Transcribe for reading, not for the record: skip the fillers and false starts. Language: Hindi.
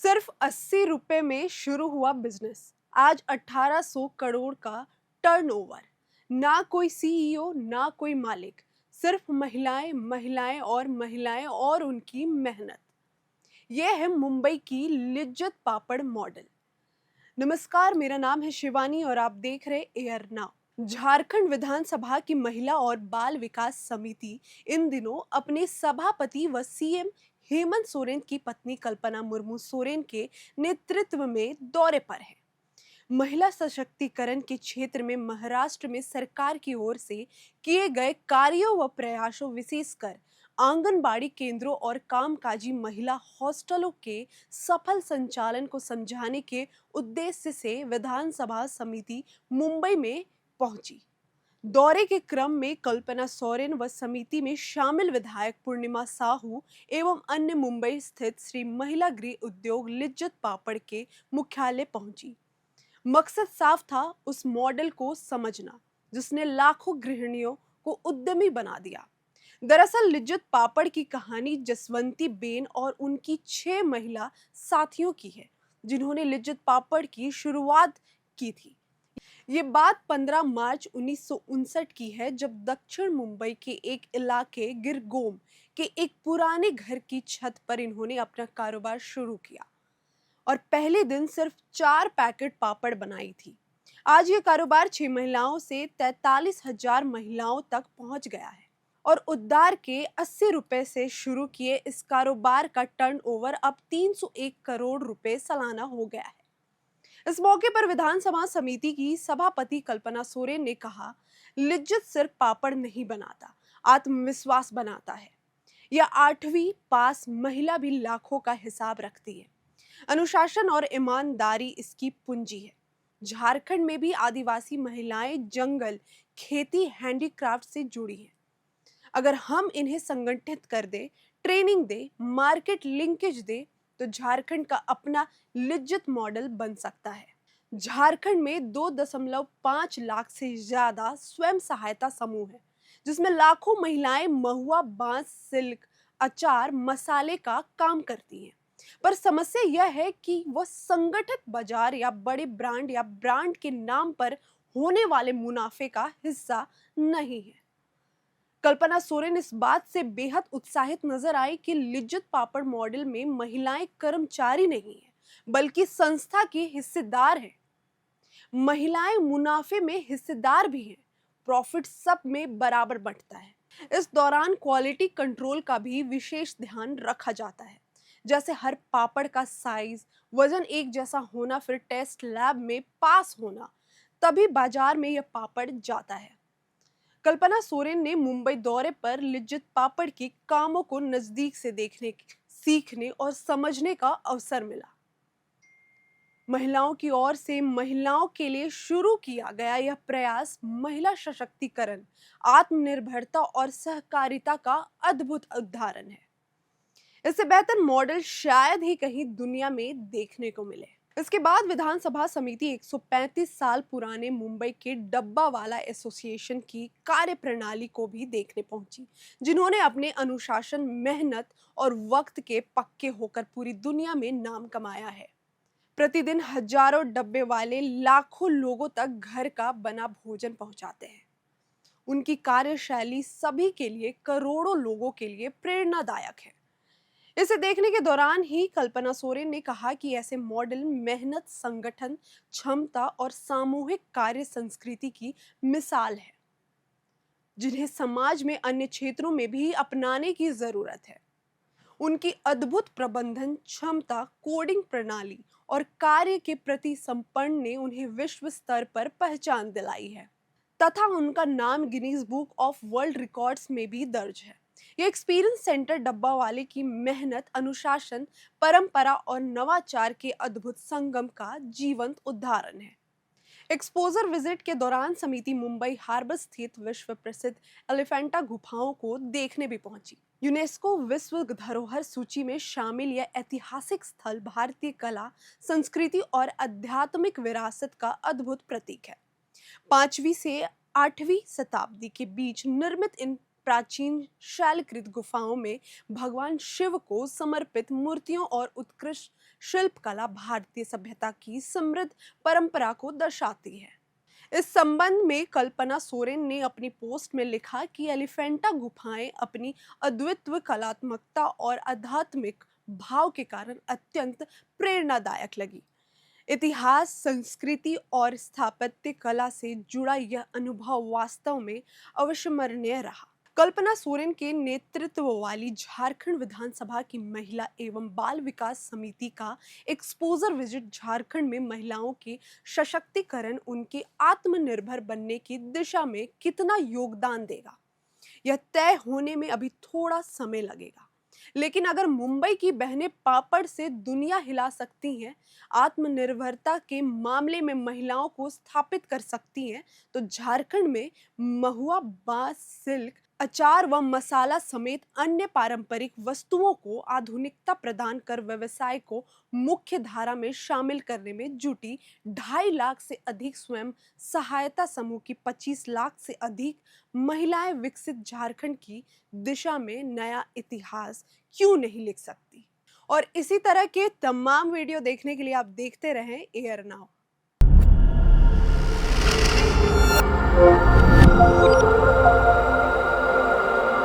सिर्फ 80 रुपए में शुरू हुआ बिजनेस आज 1800 करोड़ का टर्नओवर। ना कोई सीईओ ना कोई मालिक, सिर्फ महिलाएं महिलाएं और महिलाएं और उनकी मेहनत। यह है मुंबई की लिज्जत पापड़ मॉडल। नमस्कार, मेरा नाम है शिवानी और आप देख रहे एयर नाउ। झारखंड विधानसभा की महिला और बाल विकास समिति इन दिनों अपने सभापति व सीएम हेमंत सोरेन की पत्नी कल्पना मुर्मू सोरेन के नेतृत्व में दौरे पर है। महिला सशक्तिकरण के क्षेत्र में महाराष्ट्र में सरकार की ओर से किए गए कार्यों व प्रयासों, विशेषकर आंगनबाड़ी केंद्रों और कामकाजी महिला हॉस्टलों के सफल संचालन को समझाने के उद्देश्य से विधानसभा समिति मुंबई में पहुंची। दौरे के क्रम में कल्पना सोरेन व समिति में शामिल विधायक पूर्णिमा साहू एवं अन्य मुंबई स्थित श्री महिला गृह उद्योग लिज्जत पापड़ के मुख्यालय पहुंची। मकसद साफ था, उस मॉडल को समझना जिसने लाखों गृहिणियों को उद्यमी बना दिया। दरअसल लिज्जत पापड़ की कहानी जसवंती बेन और उनकी 6 महिला साथियों की है, जिन्होंने लिज्जत पापड़ की शुरुआत की थी। ये बात 15 मार्च 1959 की है, जब दक्षिण मुंबई के एक इलाके गिरगोम के एक पुराने घर की छत पर इन्होंने अपना कारोबार शुरू किया और पहले दिन सिर्फ 4 पैकेट पापड़ बनाई थी। आज ये कारोबार 6 महिलाओं से 43,000 महिलाओं तक पहुंच गया है और उद्धार के 80 रुपए से शुरू किए इस कारोबार का टर्नओवर अब 301 करोड़ रुपए सालाना हो गया है। इस मौके पर विधानसभा समिति की सभापति कल्पना सोरेन ने कहा, लिज्जत सिर्फ पापड़ नहीं बनाता, आत्मविश्वास बनाता है। यह 8वीं पास महिला भी लाखों का हिसाब रखती है। अनुशासन और ईमानदारी इसकी पूंजी है। झारखंड में भी आदिवासी महिलाएं जंगल, खेती, हैंडीक्राफ्ट से जुड़ी हैं। अगर हम इन्हें संगठित कर दे, ट्रेनिंग दे, मार्केट लिंकेज दे, तो झारखंड का अपना लिज्जत मॉडल बन सकता है। झारखंड में 2.5 लाख से ज्यादा स्वयं सहायता समूह है, जिसमें लाखों महिलाएं महुआ, बांस, सिल्क, अचार, मसाले का काम करती हैं। पर समस्या यह है कि वह संगठित बाजार या बड़े ब्रांड या ब्रांड के नाम पर होने वाले मुनाफे का हिस्सा नहीं है। कल्पना सोरेन इस बात से बेहद उत्साहित नजर आई कि लिज्जत पापड़ मॉडल में महिलाएं कर्मचारी नहीं है, बल्कि संस्था की हिस्सेदार हैं। महिलाएं मुनाफे में हिस्सेदार भी हैं। प्रॉफिट सब में बराबर बंटता है। इस दौरान क्वालिटी कंट्रोल का भी विशेष ध्यान रखा जाता है, जैसे हर पापड़ का साइज, वजन एक जैसा होना, फिर टेस्ट लैब में पास होना, तभी बाजार में यह पापड़ जाता है। कल्पना सोरेन ने मुंबई दौरे पर लिज्जत पापड़ के कामों को नजदीक से देखने, सीखने और समझने का अवसर मिला। महिलाओं की ओर से महिलाओं के लिए शुरू किया गया यह प्रयास महिला सशक्तिकरण, आत्मनिर्भरता और सहकारिता का अद्भुत उदाहरण है। इससे बेहतर मॉडल शायद ही कहीं दुनिया में देखने को मिले। इसके बाद विधानसभा समिति 135 साल पुराने मुंबई के डब्बावाला एसोसिएशन की कार्यप्रणाली को भी देखने पहुंची, जिन्होंने अपने अनुशासन, मेहनत और वक्त के पक्के होकर पूरी दुनिया में नाम कमाया है। प्रतिदिन हजारों डब्बे वाले लाखों लोगों तक घर का बना भोजन पहुंचाते हैं। उनकी कार्यशैली सभी के लिए, करोड़ों लोगों के लिए प्रेरणादायक है। इसे देखने के दौरान ही कल्पना सोरेन ने कहा कि ऐसे मॉडल मेहनत, संगठन, क्षमता और सामूहिक कार्य संस्कृति की मिसाल है, जिन्हें समाज में अन्य क्षेत्रों में भी अपनाने की जरूरत है। उनकी अद्भुत प्रबंधन क्षमता, कोडिंग प्रणाली और कार्य के प्रति समर्पण ने उन्हें विश्व स्तर पर पहचान दिलाई है तथा उनका नाम Guinness book of world records में भी दर्ज है। ये एक्सपीरियंस सेंटर डब्बा वाले की मेहनत, अनुशासन, परंपरा और नवाचार के अद्भुत संगम का जीवंत उदाहरण है। एक्सपोजर विजिट के दौरान समिति मुंबई हार्बर स्थित विश्व प्रसिद्ध एलिफेंटा गुफाओं को देखने भी पहुंची। यूनेस्को विश्व धरोहर सूची में शामिल यह ऐतिहासिक स्थल भारतीय कला, संस्कृति और आध्यात्मिक विरासत का अद्भुत प्रतीक है। 5वीं से 8वीं शताब्दी के बीच निर्मित इन प्राचीन शैलकृत गुफाओं में भगवान शिव को समर्पित मूर्तियों और उत्कृष्ट शिल्पकला भारतीय सभ्यता की समृद्ध परंपरा को दर्शाती है। इस संबंध में कल्पना सोरेन ने अपनी पोस्ट में लिखा कि एलिफेंटा गुफाएं अपनी अद्वितीय कलात्मकता और आध्यात्मिक भाव के कारण अत्यंत प्रेरणादायक लगी। इतिहास, संस्कृति और स्थापत्य कला से जुड़ा यह अनुभव वास्तव में अविस्मरणीय रहा। कल्पना सोरेन के नेतृत्व वाली झारखंड विधानसभा की महिला एवं बाल विकास समिति का एक्सपोजर विजिट झारखंड में महिलाओं के सशक्तिकरण, उनके आत्मनिर्भर बनने की दिशा में कितना योगदान देगा, यह तय होने में अभी थोड़ा समय लगेगा। लेकिन अगर मुंबई की बहनें पापड़ से दुनिया हिला सकती हैं, आत्मनिर्भरता के मामले में महिलाओं को स्थापित कर सकती हैं, तो झारखंड में महुआ, बांस, सिल्क, अचार व मसाला समेत अन्य पारंपरिक वस्तुओं को आधुनिकता प्रदान कर व्यवसाय को मुख्य धारा में शामिल करने में जुटी 2.5 लाख से अधिक स्वयं सहायता समूह की 25 लाख से अधिक महिलाएं विकसित झारखंड की दिशा में नया इतिहास क्यों नहीं लिख सकती। और इसी तरह के तमाम वीडियो देखने के लिए आप देखते रहें एयर नाउ।